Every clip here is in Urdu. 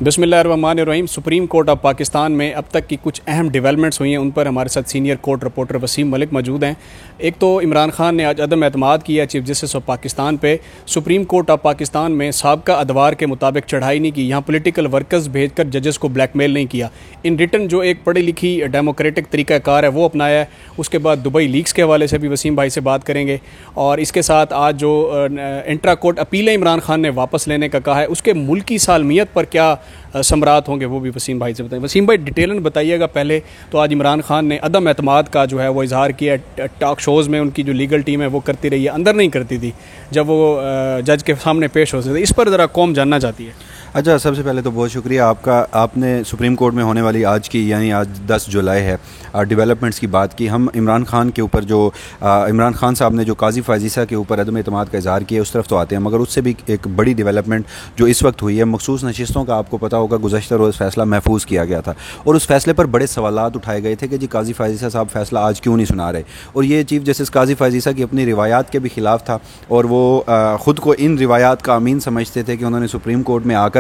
بسم اللہ الرحمن الرحیم۔ سپریم کورٹ آف پاکستان میں اب تک کی کچھ اہم ڈیولپمنٹس ہوئی ہیں، ان پر ہمارے ساتھ سینئر کورٹ رپورٹر وسیم ملک موجود ہیں۔ ایک تو عمران خان نے آج عدم اعتماد کیا چیف جسٹس آف پاکستان پہ۔ سپریم کورٹ آف پاکستان میں سابقہ ادوار کے مطابق چڑھائی نہیں کی، یہاں پولیٹیکل ورکرز بھیج کر ججز کو بلیک میل نہیں کیا، ان ریٹن جو ایک پڑھی لکھی ڈیموکریٹک طریقہ کار ہے وہ اپنایا ہے۔ اس کے بعد دبئی لیکس کے حوالے سے بھی وسیم بھائی سے بات کریں گے، اور اس کے ساتھ آج جو انٹرا کورٹ اپیلیں عمران خان نے واپس لینے کا کہا ہے، اس کے ملکی سالمیت پر کیا ثمرات ہوں گے وہ بھی وسیم بھائی سے بتائیں۔ وسیم بھائی ڈیٹیلن بتائیے گا پہلے تو، آج عمران خان نے عدم اعتماد کا جو ہے وہ اظہار کیا، ٹاک شوز میں ان کی جو لیگل ٹیم ہے وہ کرتی رہی ہے، اندر نہیں کرتی تھی جب وہ جج کے سامنے پیش ہوتے تھے۔ اس پر ذرا قوم جاننا چاہتی ہے۔ اچھا، سب سے پہلے تو بہت شکریہ آپ کا، آپ نے سپریم کورٹ میں ہونے والی آج کی یعنی آج 10 جولائی ہے ڈیولپمنٹس کی بات کی۔ ہم عمران خان کے اوپر جو عمران خان صاحب نے جو قاضی فائزیسہ کے اوپر عدم اعتماد کا اظہار کیا اس طرف تو آتے ہیں، مگر اس سے بھی ایک بڑی ڈیولپمنٹ جو اس وقت ہوئی ہے، مخصوص نشستوں کا آپ کو پتہ ہوگا گزشتہ روز فیصلہ محفوظ کیا گیا تھا، اور اس فیصلے پر بڑے سوالات اٹھائے گئے تھے کہ جی قاضی فائزیسہ صاحب فیصلہ آج کیوں نہیں سنا رہے، اور یہ چیف جسٹس قاضی فائزیسہ کی اپنی روایات کے بھی خلاف تھا، اور وہ خود کو ان روایات کا امین سمجھتے تھے کہ انہوں نے سپریم کورٹ میں آ کر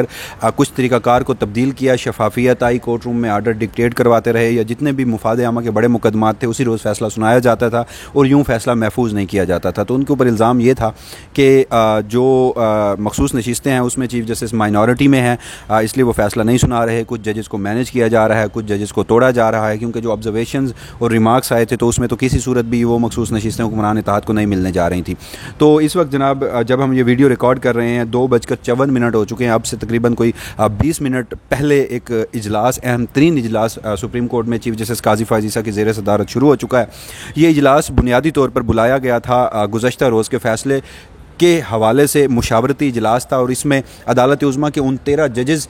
کچھ طریقہ کار کو تبدیل کیا، شفافیت آئی، کورٹ روم میں آرڈر ڈکٹیٹ کرواتے رہے، یا جتنے بھی مفاد عامہ کے بڑے مقدمات تھے اسی روز فیصلہ سنایا جاتا تھا اور یوں فیصلہ محفوظ نہیں کیا جاتا تھا۔ تو ان کے اوپر الزام یہ تھا کہ جو مخصوص نشستیں ہیں اس میں چیف جسٹس مائنورٹی میں ہیں، اس لیے وہ فیصلہ نہیں سنا رہے، کچھ ججز کو مینیج کیا جا رہا ہے، کچھ ججز کو توڑا جا رہا ہے، کیونکہ جو آبزرویشنز اور ریمارکس آئے تھے تو اس میں تو کسی صورت بھی وہ مخصوص نشستیں حکمران اتحاد کو نہیں ملنے جا رہی تھیں۔ تو اس وقت جناب جب ہم یہ ویڈیو ریکارڈ کر رہے ہیں 2:54 ہو چکے ہیں، اب سے تقریباً کوئی 20 منٹ پہلے ایک اجلاس، اہم ترین اجلاس سپریم کورٹ میں چیف جسٹس قاضی فائزیسہ کی زیر صدارت شروع ہو چکا ہے۔ یہ اجلاس بنیادی طور پر بلایا گیا تھا گزشتہ روز کے فیصلے کے حوالے سے، مشاورتی اجلاس تھا، اور اس میں عدالت عظمیٰ کے ان 13 ججز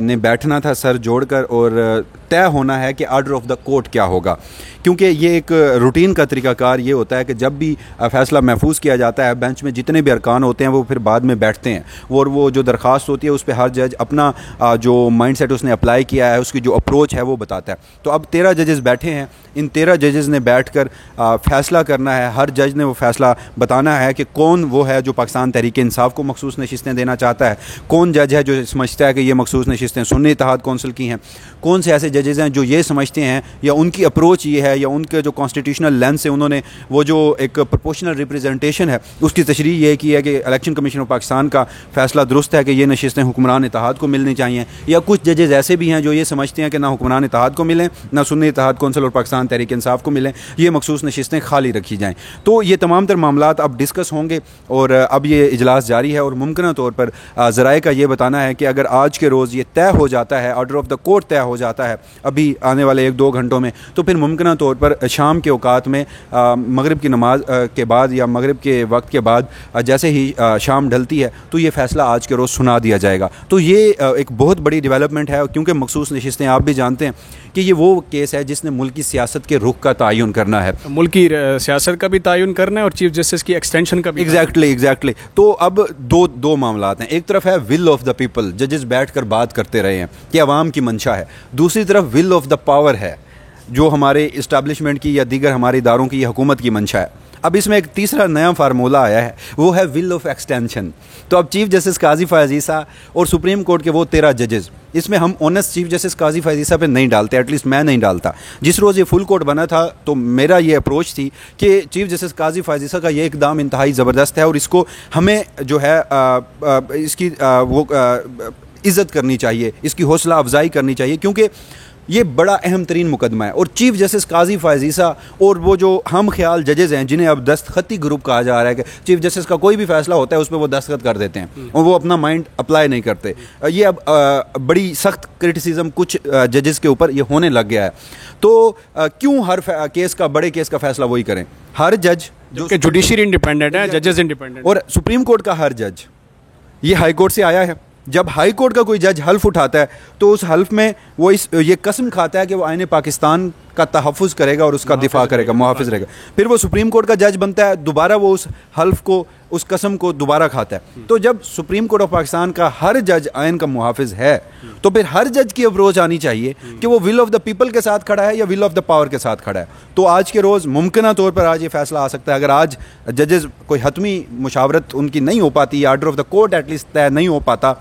نے بیٹھنا تھا سر جوڑ کر، اور طے ہونا ہے کہ آرڈر آف دا کورٹ کیا ہوگا، کیونکہ یہ ایک روٹین کا طریقہ کار یہ ہوتا ہے کہ جب بھی فیصلہ محفوظ کیا جاتا ہے بینچ میں جتنے بھی ارکان ہوتے ہیں وہ پھر بعد میں بیٹھتے ہیں، اور وہ جو درخواست ہوتی ہے اس پہ ہر جج اپنا جو مائنڈ سیٹ اس نے اپلائی کیا ہے، اس کی جو اپروچ ہے وہ بتاتا ہے۔ تو اب 13 ججز بیٹھے ہیں، ان 13 ججز نے بیٹھ کر فیصلہ کرنا ہے، ہر جج نے وہ فیصلہ بتانا ہے کہ کون وہ ہے جو پاکستان تحریک انصاف کو مخصوص نشستیں دینا چاہتا ہے، کون جج ہے جو سمجھتا ہے کہ یہ مخصوص نشستیں سنی اتحاد کونسل کی ہیں، کون سے ایسے ججز ہیں جو یہ سمجھتے ہیں یا ان کی اپروچ یہ ہے یا ان کے جو کانسٹیٹیوشنل لینس سے انہوں نے وہ جو ایک پروپورشنل ریپریزنٹیشن ہے اس کی تشریح یہ کی ہے کہ الیکشن کمیشن آف پاکستان کا فیصلہ درست ہے کہ یہ نشستیں حکمران اتحاد کو ملنی چاہیے، یا کچھ ججز ایسے بھی ہیں جو یہ سمجھتے ہیں کہ نہ حکمران اتحاد کو ملیں، نہ سنی اتحاد کونسل اور پاکستان تحریک انصاف کو ملیں، یہ مخصوص نشستیں خالی رکھی جائیں۔ تو یہ تمام تر معاملات اب ڈسکس ہوں گے، اور اب یہ اجلاس جاری ہے، اور ممکنہ طور پر ذرائع کا یہ بتانا ہے کہ اگر آج کے روز یہ طے ہو جاتا ہے، آرڈر آف دا کورٹ طے ہو جاتا ہے ابھی آنے والے 1-2 گھنٹوں میں، تو پھر ممکنہ طور پر شام کے اوقات میں مغرب کی نماز کے بعد یا مغرب کے وقت کے بعد جیسے ہی شام ڈھلتی ہے تو یہ فیصلہ آج کے روز سنا دیا جائے گا۔ تو یہ ایک بہت بڑی ڈیولپمنٹ ہے، کیونکہ مخصوص نشستیں آپ بھی جانتے ہیں کہ یہ وہ کیس ہے جس نے ملکی سیاست کے رخ کا تعین کرنا ہے، ملکی سیاست کا بھی تعین کرنا ہے اور چیف جسٹس کی ایکسٹینشن کا بھی۔ ایگزیکٹلی۔ تو اب دو معاملات ہیں، ایک طرف ہے ول آف دا پیپل، ججز بیٹھ کر بات کرتے رہے ہیں کہ عوام کی منشا ہے، دوسری طرف ول آف دا پاور ہے جو ہمارے اسٹیبلشمنٹ کی یا دیگر ہمارے اداروں کی یا حکومت کی منشا ہے۔ اب اس میں ایک تیسرا نیا فارمولہ آیا ہے، وہ ہے ول آف ایکسٹینشن۔ تو اب چیف جسٹس قاضی فائزیسہ اور سپریم کورٹ کے وہ 13 ججز، اس میں ہم اونس چیف جسٹس قاضی فائزیسہ پہ نہیں ڈالتے، ایٹ لیسٹ میں نہیں ڈالتا۔ جس روز یہ فل کورٹ بنا تھا تو میرا یہ اپروچ تھی کہ چیف جسٹس قاضی فائزیسہ کا یہ اقدام انتہائی زبردست ہے، اور اس کو ہمیں جو ہے اس کی وہ عزت کرنی چاہیے، اس کی حوصلہ افزائی کرنی چاہیے، کیونکہ یہ بڑا اہم ترین مقدمہ ہے۔ اور چیف جسٹس قاضی فائزیسہ اور وہ جو ہم خیال ججز ہیں جنہیں اب دستخطی گروپ کہا جا رہا ہے کہ چیف جسٹس کا کوئی بھی فیصلہ ہوتا ہے اس پہ وہ دستخط کر دیتے ہیں اور وہ اپنا مائنڈ اپلائی نہیں کرتے، یہ اب بڑی سخت کرٹیسزم کچھ ججز کے اوپر یہ ہونے لگ گیا ہے۔ تو کیوں ہر کیس کا، بڑے کیس کا فیصلہ وہی کریں؟ ہر جج جو کہ جوڈیشری انڈیپینڈنٹ ہے، ججز انڈیپینڈنٹ، اور سپریم کورٹ کا ہر جج یہ ہائی کورٹ سے آیا ہے۔ جب ہائی کورٹ کا کوئی جج حلف اٹھاتا ہے تو اس حلف میں وہ یہ قسم کھاتا ہے کہ وہ آئین پاکستان کا تحفظ کرے گا اور اس کا دفاع کرے گا، محافظ رہے گا۔ پھر وہ سپریم کورٹ کا جج بنتا ہے، دوبارہ وہ اس حلف کو، اس قسم کو دوبارہ کھاتا ہے۔ تو جب سپریم کورٹ آف پاکستان کا ہر جج آئین کا محافظ ہے تو پھر ہر جج کی اپروچ آنی چاہیے کہ وہ ول آف دا پیپل کے ساتھ کھڑا ہے یا ول آف دا پاور کے ساتھ کھڑا ہے۔ تو آج کے روز ممکنہ طور پر آج یہ فیصلہ آ سکتا ہے، اگر آج ججز کوئی حتمی مشاورت ان کی نہیں ہو پاتی یا order of the court at least طے نہیں ہو پاتا،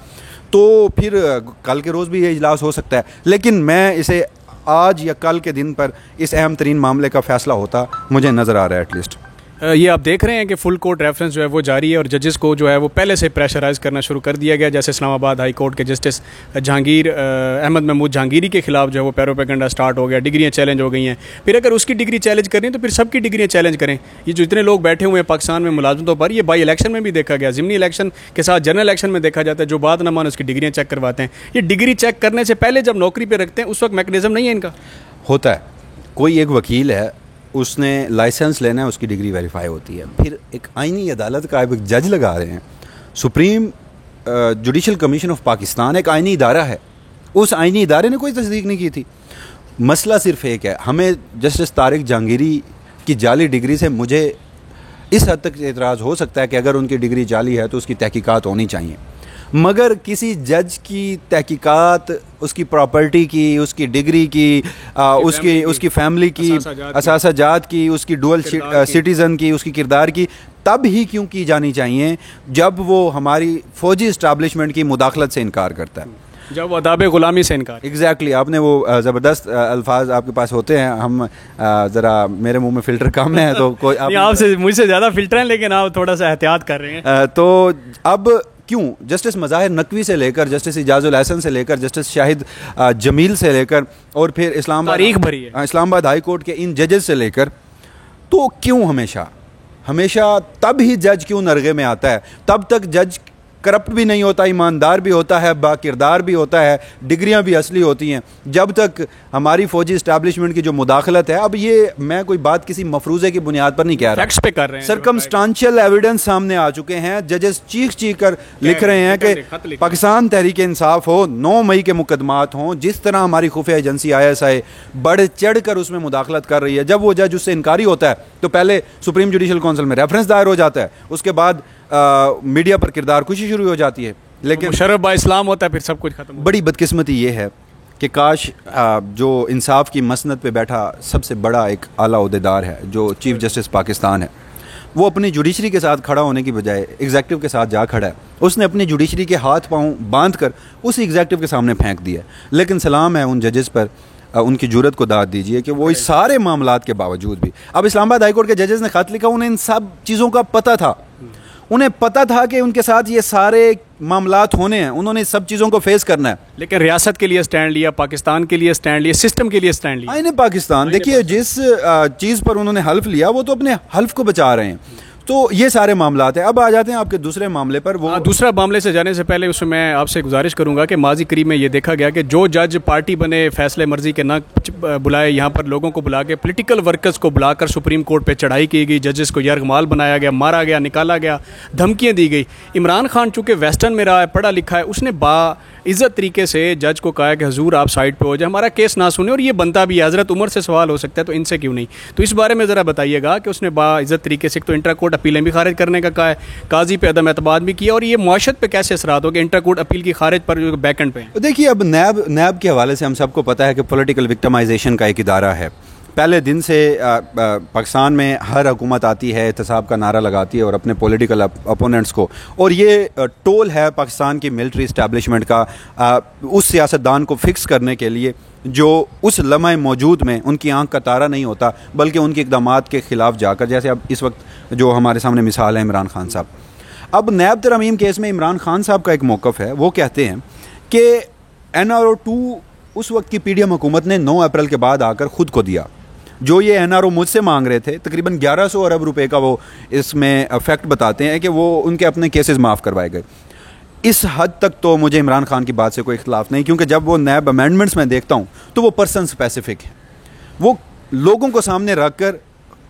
تو پھر کل کے روز بھی یہ اجلاس ہو سکتا ہے، لیکن میں اسے آج یا کل کے دن پر اس اہم ترین معاملے کا فیصلہ ہوتا مجھے نظر آ رہا ہے ایٹ لیسٹ۔ یہ آپ دیکھ رہے ہیں کہ فل کورٹ ریفرنس جو ہے وہ جاری ہے اور ججز کو جو ہے وہ پہلے سے پریشرائز کرنا شروع کر دیا گیا، جیسے اسلام آباد ہائی کورٹ کے جسٹس جہانگیر احمد محمود جہانگیری کے خلاف جو ہے وہ پیروپیگنڈا سٹارٹ ہو گیا، ڈگریاں چیلنج ہو گئی ہیں۔ پھر اگر اس کی ڈگری چیلنج کریں تو پھر سب کی ڈگریاں چیلنج کریں۔ یہ جو اتنے لوگ بیٹھے ہوئے ہیں پاکستان میں ملازمتوں پر، یہ بائی الیکشن میں بھی دیکھا گیا، ضمنی الیکشن کے ساتھ جنرل الیکشن میں دیکھا جاتا ہے، جو بات نہ مان اس کی ڈگریاں چیک کرواتے ہیں۔ یہ ڈگری چیک کرنے سے پہلے جب نوکری پہ رکھتے ہیں اس وقت میکنزم نہیں ہے ان کا؟ ہوتا ہے، کوئی ایک وکیل ہے، اس نے لائسنس لینا ہے، اس کی ڈگری ویریفائی ہوتی ہے، پھر ایک آئینی عدالت کا ایک جج لگا رہے ہیں۔ Supreme judicial commission of Pakistan ایک آئینی ادارہ ہے، اس آئینی ادارے نے کوئی تصدیق نہیں کی تھی۔ مسئلہ صرف ایک ہے، ہمیں جسٹس طارق جہانگیری کی جعلی ڈگری سے مجھے اس حد تک اعتراض ہو سکتا ہے کہ اگر ان کی ڈگری جعلی ہے تو اس کی تحقیقات ہونی چاہیے، مگر کسی جج کی تحقیقات، اس کی پراپرٹی کی، اس کی ڈگری کی، اس کی فیملی کی، اثاثہ جات کی، اس کی ڈوئل سٹیزن کی، اس کی کردار کی تب ہی کیوں کی جانی چاہیے جب وہ ہماری فوجی اسٹیبلشمنٹ کی مداخلت سے انکار کرتا ہے، جب وہ اداب غلامی سے انکار۔ ایگزیکٹلی، آپ نے وہ زبردست الفاظ آپ کے پاس ہوتے ہیں، ہم ذرا میرے منہ میں فلٹر کم ہے تو کوئی آپ سے مجھ سے زیادہ فلٹر ہیں، لیکن آپ تھوڑا سا احتیاط کر رہے ہیں۔ تو اب کیوں جسٹس مظاہر نقوی سے لے کر جسٹس اجاز الحسن سے لے کر جسٹس شاہد جمیل سے لے کر اور پھر اسلام آباد ہائی کورٹ کے ان ججز سے لے کر، تو کیوں ہمیشہ تب ہی جج کیوں نرغے میں آتا ہے؟ تب تک جج کرپٹ بھی نہیں ہوتا، ایماندار بھی ہوتا ہے، با کردار بھی ہوتا ہے، ڈگریاں بھی اصلی ہوتی ہیں، جب تک ہماری فوجی اسٹیبلشمنٹ کی جو مداخلت ہے۔ اب یہ میں کوئی بات کسی مفروضے کی بنیاد پر نہیں کہہ رہا، فیکٹس پہ کر رہے ہیں، سرکمسٹانشل ایویڈنس سامنے آ چکے ہیں، ججز چیخ کر لکھ رہے ہیں کہ پاکستان تحریک انصاف ہو، 9 مئی کے مقدمات ہوں، جس طرح ہماری خفیہ ایجنسی ISI بڑھ چڑھ کر اس میں مداخلت کر رہی ہے، جب وہ جج اس سے انکاری ہوتا ہے تو پہلے سپریم جوڈیشل کونسل میں ریفرنس دائر ہو جاتا ہے، اس کے بعد میڈیا پر کردار کشی شروع ہو جاتی ہے، لیکن مشرف با اسلام ہوتا ہے، پھر سب کچھ ختم۔ بڑی بدقسمتی یہ ہے کہ کاش جو انصاف کی مسند پہ بیٹھا سب سے بڑا ایک اعلیٰ عہدیدار ہے جو چیف جسٹس پاکستان ہے، وہ اپنی جوڈیشری کے ساتھ کھڑا ہونے کی بجائے ایگزیکٹو کے ساتھ جا کھڑا ہے۔ اس نے اپنی جوڈیشری کے ہاتھ پاؤں باندھ کر اسی ایگزیکٹو کے سامنے پھینک دیا ہے، لیکن سلام ہے ان ججز پر، ان کی جرت کو داد دیجیے کہ وہ اس سارے معاملات کے باوجود بھی، اب اسلام آباد ہائی کورٹ کے ججز نے خط لکھا، انہیں ان سب چیزوں کا پتہ تھا، انہیں پتہ تھا کہ ان کے ساتھ یہ سارے معاملات ہونے ہیں، انہوں نے سب چیزوں کو فیس کرنا ہے، لیکن ریاست کے لیے سٹینڈ لیا، پاکستان کے لیے سٹینڈ لیا، سسٹم کے لیے سٹینڈ لیا۔ آئین پاکستان دیکھیے، جس چیز پر انہوں نے حلف لیا وہ تو اپنے حلف کو بچا رہے ہیں، تو یہ سارے معاملات ہیں۔ اب آ جاتے ہیں آپ کے دوسرے معاملے پر۔ وہ دوسرا معاملے سے جانے سے پہلے اس میں آپ سے گزارش کروں گا کہ ماضی قریب میں یہ دیکھا گیا کہ جو جج پارٹی بنے، فیصلے مرضی کے نہ بلائے، یہاں پر لوگوں کو بلا کے پولیٹیکل ورکرز کو بلا کر سپریم کورٹ پہ چڑھائی کی گئی، ججز کو یرغمال بنایا گیا، مارا گیا، نکالا گیا، دھمکیاں دی گئی۔ عمران خان چونکہ ویسٹرن میں رہا ہے، پڑھا لکھا ہے، اس نے عزت طریقے سے جج کو کہا کہ حضور آپ سائڈ پہ ہو جائے، ہمارا کیس نہ سنیں، اور یہ بنتا بھی ہے، حضرت عمر سے سوال ہو سکتا ہے تو ان سے کیوں نہیں؟ تو اس بارے میں ذرا بتائیے گا کہ اس نے عزت طریقے سے تو انٹرا کورٹ اپیلیں بھی خارج کرنے کا کہا ہے، قاضی پہ عدم اعتماد بھی کیا، اور یہ معاشرت پہ کیسے اثرات ہو کہ انٹرا کورٹ اپیل کی خارج پر جو بیک اینڈ پہ ہیں؟ دیکھیے، اب نیب کے حوالے سے ہم سب کو پتہ ہے کہ پولیٹیکل وکٹمائزیشن کا ایک ادارہ ہے۔ پہلے دن سے پاکستان میں ہر حکومت آتی ہے، احتساب کا نعرہ لگاتی ہے اور اپنے پولیٹیکل اپوننٹس کو، اور یہ ٹول ہے پاکستان کی ملٹری اسٹیبلشمنٹ کا اس سیاستدان کو فکس کرنے کے لیے جو اس لمحہ موجود میں ان کی آنکھ کا تارا نہیں ہوتا بلکہ ان کے اقدامات کے خلاف جا کر، جیسے اب اس وقت جو ہمارے سامنے مثال ہے عمران خان صاحب۔ اب نیب ترمیم کیس میں عمران خان صاحب کا ایک موقف ہے، وہ کہتے ہیں کہ NRO 2 اس وقت کی PDM حکومت نے 9 اپریل کے بعد آ کر خود کو دیا، جو یہ NRO مجھ سے مانگ رہے تھے تقریباً 1100 ارب روپے کا، وہ اس میں فیکٹ بتاتے ہیں کہ وہ ان کے اپنے کیسز معاف کروائے گئے۔ اس حد تک تو مجھے عمران خان کی بات سے کوئی اختلاف نہیں، کیونکہ جب وہ نیب امینڈمنٹس میں دیکھتا ہوں تو وہ پرسن اسپیسیفک ہیں، وہ لوگوں کو سامنے رکھ کر،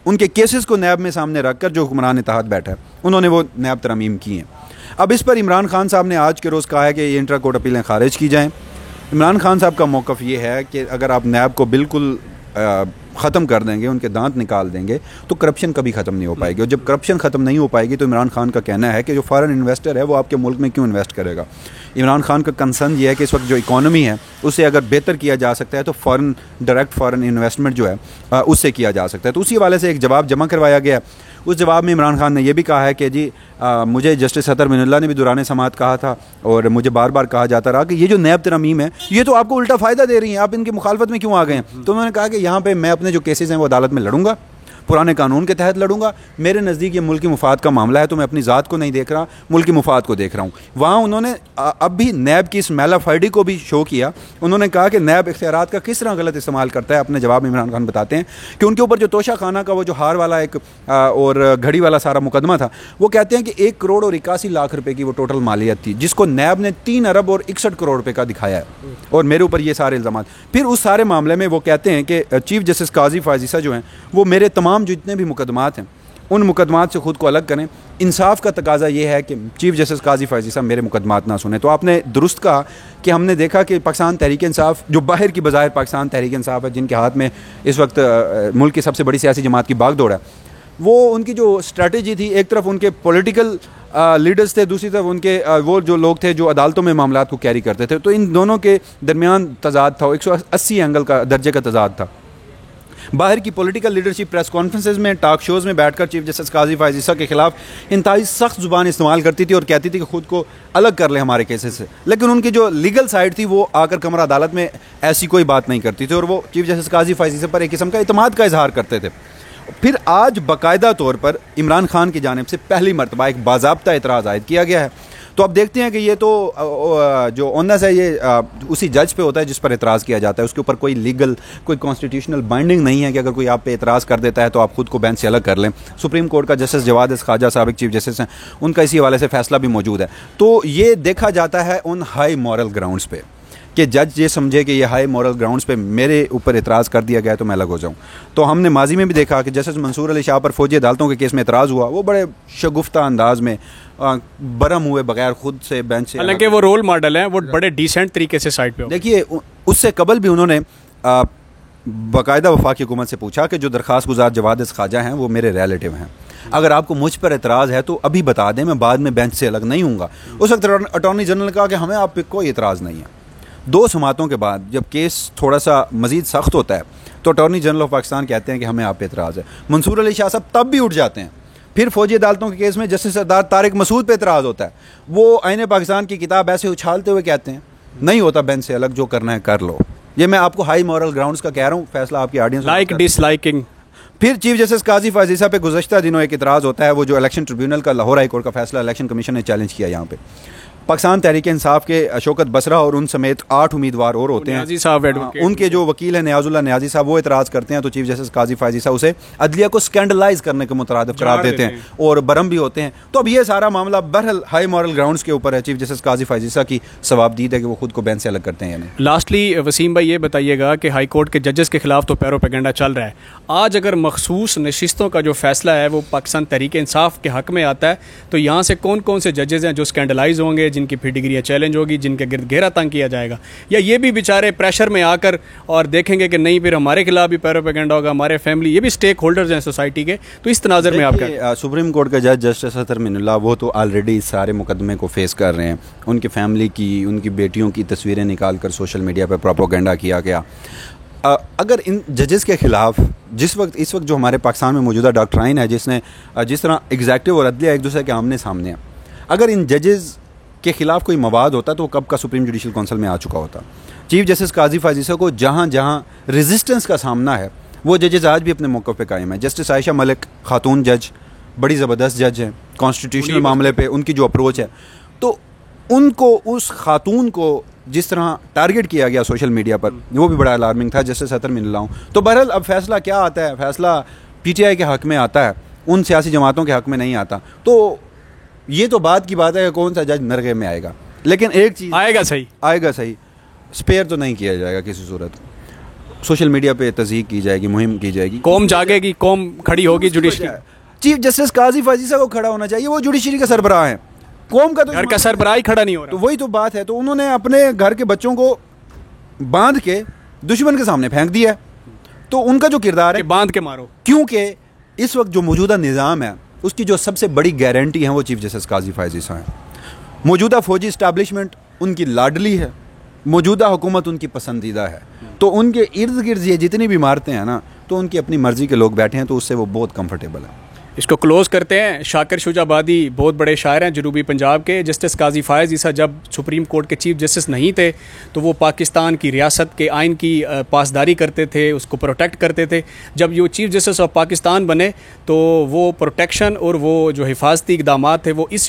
ان کے کیسز کو نیب میں سامنے رکھ کر جو حکمران اتحاد بیٹھا ہے انہوں نے وہ نیب ترمیم کی ہیں۔ اب اس پر عمران خان صاحب نے آج کے روز کہا ہے کہ یہ انٹرا کورٹ اپیلیں خارج کی جائیں۔ عمران خان صاحب کا موقف یہ ہے کہ اگر آپ نیب کو بالکل ختم کر دیں گے، ان کے دانت نکال دیں گے، تو کرپشن کبھی ختم نہیں ہو پائے گی، اور جب کرپشن ختم نہیں ہو پائے گی تو عمران خان کا کہنا ہے کہ جو فارن انویسٹر ہے وہ آپ کے ملک میں کیوں انویسٹ کرے گا؟ عمران خان کا کنسرن یہ ہے کہ اس وقت جو اکانومی ہے اسے اگر بہتر کیا جا سکتا ہے تو ڈائریکٹ فارن انویسٹمنٹ جو ہے اس سے کیا جا سکتا ہے. تو اسی حوالے سے ایک جواب جمع کروایا گیا ہے. اس جواب میں عمران خان نے یہ بھی کہا ہے کہ جی مجھے جسٹس اطہر من اللہ نے بھی دوران سماعت کہا تھا اور مجھے بار بار کہا جاتا رہا کہ یہ جو نیب ترمیم ہے یہ تو آپ کو الٹا فائدہ دے رہی ہیں, آپ ان کی مخالفت میں کیوں آ گئے ہیں. تو انہوں نے کہا کہ یہاں پہ میں اپنے جو کیسز ہیں وہ عدالت میں لڑوں گا, پرانے قانون کے تحت لڑوں گا. میرے نزدیک یہ ملکی مفاد کا معاملہ ہے تو میں اپنی ذات کو نہیں دیکھ رہا, ملکی مفاد کو دیکھ رہا ہوں. وہاں انہوں نے اب بھی نیب کی اس میلا فائڈی کو بھی شو کیا. انہوں نے کہا کہ نیب اختیارات کا کس طرح غلط استعمال کرتا ہے. اپنے جواب میں عمران خان بتاتے ہیں کہ ان کے اوپر جو توشہ خانہ کا وہ جو ہار والا ایک اور گھڑی والا سارا مقدمہ تھا, وہ کہتے ہیں کہ 1 کروڑ اور 81 لاکھ روپے کی وہ ٹوٹل مالیت تھی, جس کو نیب نے 3 ارب اور 61 کروڑ روپے کا دکھایا ہے اور میرے اوپر یہ سارے الزامات. پھر اس سارے معاملے میں وہ کہتے ہیں کہ چیف جسٹس قاضی فائز عیسیٰ جو ہیں وہ میرے تمام جتنے بھی مقدمات ہیں ان مقدمات سے خود کو الگ کریں. انصاف کا تقاضا یہ ہے کہ چیف جسٹس قاضی فائز عیسیٰ میرے مقدمات نہ سنیں. تو آپ نے درست کہا کہ ہم نے دیکھا کہ پاکستان تحریک انصاف جو باہر کی بظاہر پاکستان تحریک انصاف ہے, جن کے ہاتھ میں اس وقت ملک کی سب سے بڑی سیاسی جماعت کی باغ دوڑ ہے, وہ ان کی جو اسٹریٹجی تھی, ایک طرف ان کے پولیٹیکل لیڈرز تھے, دوسری طرف ان کے وہ جو لوگ تھے جو عدالتوں میں معاملات کو کیری کرتے تھے. تو ان دونوں کے درمیان تضاد تھا, 180 اینگل کا درجے کا تضاد تھا. باہر کی پولیٹیکل لیڈرشپ پریس کانفرنسز میں, ٹاک شوز میں بیٹھ کر چیف جسٹس قاضی فائز عیسیٰ کے خلاف انتہائی سخت زبان استعمال کرتی تھی اور کہتی تھی کہ خود کو الگ کر لیں ہمارے کیسز سے. لیکن ان کی جو لیگل سائڈ تھی وہ آ کر کمرہ عدالت میں ایسی کوئی بات نہیں کرتی تھی اور وہ چیف جسٹس قاضی فائز عیسیٰ پر ایک قسم کا اعتماد کا اظہار کرتے تھے. پھر آج باقاعدہ طور پر عمران خان کی جانب سے پہلی مرتبہ ایک باضابطہ اعتراض عائد کیا گیا ہے. تو اب دیکھتے ہیں کہ یہ تو جو اونس ہے یہ اسی جج پہ ہوتا ہے جس پر اعتراض کیا جاتا ہے. اس کے اوپر کوئی لیگل کوئی کانسٹیٹیوشنل بائنڈنگ نہیں ہے کہ اگر کوئی آپ پہ اعتراض کر دیتا ہے تو آپ خود کو بینچ سے الگ کر لیں. سپریم کورٹ کا جسٹس جواد خواجہ سابق چیف جسٹس ہیں, ان کا اسی حوالے سے فیصلہ بھی موجود ہے. تو یہ دیکھا جاتا ہے ان ہائی مورل گراؤنڈز پہ کہ جج یہ سمجھے کہ یہ ہائی مورل گراؤنڈز پہ میرے اوپر اعتراض کر دیا گیا تو میں الگ ہو جاؤں. تو ہم نے ماضی میں بھی دیکھا کہ جسٹس منصور علی شاہ پر فوجی عدالتوں کے کیس میں اعتراض ہوا, وہ بڑے شگفتہ انداز میں برہم ہوئے بغیر خود سے بینچ سے, حالانکہ وہ رول ماڈل ہیں, وہ بڑے ڈیسنٹ طریقے سے سائڈ پہ. دیکھیے اس سے قبل بھی انہوں نے باقاعدہ وفاقی حکومت سے پوچھا کہ جو درخواست گزار جواد خواجہ ہیں وہ میرے ریلیٹیو ہیں, اگر آپ کو مجھ پر اعتراض ہے تو ابھی بتا دیں, میں بعد میں بینچ سے الگ نہیں ہوں گا. اس وقت اٹارنی جنرل نے کہا کہ ہمیں آپ پہ کوئی اعتراض نہیں ہے. 2 سماعتوں کے بعد جب کیس تھوڑا سا مزید سخت ہوتا ہے تو اٹارنی جنرل آف پاکستان کہتے ہیں کہ ہمیں آپ پہ اعتراض ہے. منصور علی شاہ صاحب تب بھی اٹھ جاتے ہیں. پھر فوجی عدالتوں کے کیس میں جسٹس سردار طارق مسعود پہ اعتراض ہوتا ہے, وہ آئین پاکستان کی کتاب ایسے اچھالتے ہوئے کہتے ہیں نہیں ہوتا بینچ سے الگ, جو کرنا ہے کر لو. یہ میں آپ کو ہائی مورل گراؤنڈز کا کہہ رہا ہوں, فیصلہ آپ کی آڈینس لائک ڈس لائکنگ. پھر چیف جسٹس قاضی فائز عیسیٰ پہ گزشتہ دنوں ایک اعتراض ہوتا ہے, وہ جو الیکشن ٹریبیونل کا لاہور ہائی کورٹ کا فیصلہ الیکشن کمیشن نے چیلنج کیا. یہاں پہ پاکستان تحریک انصاف کے اشوکت بسرا اور ان سمیت 8 امیدوار اور ہوتے ہیں. ان کے جو وکیل ہیں نیاز اللہ نیازی صاحب, وہ اعتراض کرتے ہیں تو چیف جسٹس قاضی فائز عیسیٰ اسے عدلیہ کو سکینڈلائز کرنے کے مترادف قرار دیتے ہیں اور برہم بھی ہوتے ہیں. تو اب یہ سارا معاملہ بہرحال ہائی مورل گراؤنڈز کے اوپر ہے. چیف جسٹس قاضی فائز عیسیٰ کی ثوابدید ہے کہ وہ خود کو بینچ سے الگ کرتے ہیں. لاسٹلی وسیم بھائی یہ بتائیے گا کہ ہائی کورٹ کے ججز کے خلاف تو پیروپیگنڈا چل رہا ہے. آج اگر مخصوص نشستوں کا جو فیصلہ ہے وہ پاکستان تحریک انصاف کے حق میں آتا ہے تو یہاں سے کون کون سے ججز ہیں جو سکینڈلائز ہوں گے, جن کی پھر ڈگری چیلنج ہوگی, جن کے گرد گھیرا تنگ کیا جائے گا, یا یہ بھی بیچارے پریشر میں آ کر اور دیکھیں گے کہ نہیں پھر ہمارے خلاف بھی پیروپیگنڈا ہوگا, ہمارے فیملی, یہ بھی اسٹیک ہولڈرز ہیں سوسائٹی کے. تو اس تناظر میں آپ کا سپریم کورٹ کا جج جسٹس اطہر من اللہ وہ تو آلریڈی اس سارے مقدمے کو فیس کر رہے ہیں. ان کی فیملی کی, ان کی بیٹیوں کی تصویریں نکال کر سوشل میڈیا پہ پروپیگنڈا کیا گیا. اگر ان ججز کے خلاف اس وقت جو ہمارے پاکستان میں موجودہ ڈاکٹرائن ہے, جس طرح ایگزیکٹو اور عدلیہ ایک دوسرے کے آمنے سامنے ہیں, اگر ان ججز کے خلاف کوئی مواد ہوتا تو وہ کب کا سپریم جوڈیشل کونسل میں آ چکا ہوتا. چیف جسٹس قاضی فائز عیسیٰ کو جہاں جہاں ریزسٹنس کا سامنا ہے وہ ججز آج بھی اپنے موقع پہ قائم ہیں. جسٹس عائشہ ملک خاتون جج بڑی زبردست جج ہیں کانسٹیٹیوشنل معاملے پہ, ان کی جو اپروچ ہے, تو ان کو اس خاتون کو جس طرح ٹارگٹ کیا گیا سوشل میڈیا پر وہ بھی بڑا الارمنگ تھا. جسٹس اطہر من اللہ ہوں. تو بہرحال اب فیصلہ کیا آتا ہے, فیصلہ پی ٹی آئی کے حق میں آتا ہے, ان سیاسی جماعتوں کے حق میں نہیں آتا. تو یہ تو بات کی بات ہے کہ کون سا جج نرغے میں آئے گا, لیکن ایک چیز آئے گا صحیح, اسپیئر تو نہیں کیا جائے گا کسی صورت. سوشل میڈیا پہ تضحیق کی جائے گی, مہم کی جائے گی, قوم جاگے گی, قوم کھڑی ہوگی. جوڈیشری چیف جسٹس قاضی فائز عیسیٰ کو کھڑا ہونا چاہیے, وہ جوڈیشری کا سربراہ ہیں, قوم کا تو گھر کا سربراہ ہی کھڑا نہیں ہو رہا. تو وہی تو بات ہے. تو انہوں نے اپنے گھر کے بچوں کو باندھ کے دشمن کے سامنے پھینک دیا. تو ان کا جو کردار ہے باندھ کے مارو, کیونکہ اس وقت جو موجودہ نظام ہے اس کی جو سب سے بڑی گارنٹی ہے وہ چیف جسٹس قاضی فائز عیسیٰ ہیں. موجودہ فوجی اسٹیبلشمنٹ ان کی لاڈلی ہے, موجودہ حکومت ان کی پسندیدہ ہے, تو ان کے ارد گرد یہ جتنی بھی عمارتیں ہیں نا, تو ان کی اپنی مرضی کے لوگ بیٹھے ہیں, تو اس سے وہ بہت کمفرٹیبل ہیں. اس کو کلوز کرتے ہیں. شاکر شجاع آبادی بہت بڑے شاعر ہیں جنوبی پنجاب کے. جسٹس قاضی فائز عیسیٰ جب سپریم کورٹ کے چیف جسٹس نہیں تھے تو وہ پاکستان کی ریاست کے آئین کی پاسداری کرتے تھے, اس کو پروٹیکٹ کرتے تھے. جب یہ چیف جسٹس آف پاکستان بنے تو وہ پروٹیکشن اور وہ جو حفاظتی اقدامات تھے وہ اس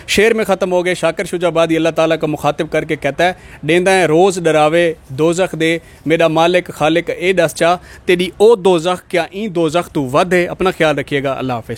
شعر میں ختم ہو گئے. شاکر شجاع آبادی اللہ تعالیٰ کا مخاطب کر کے کہتا ہے, ڈیندا ہے روز ڈراوے دوزخ دے, میرا مالک خالق اے دس چا, تیری او دوزخ کیا این دوزخ تو ود ہے. اپنا خیال رکھیے گا. اللہ حافظ.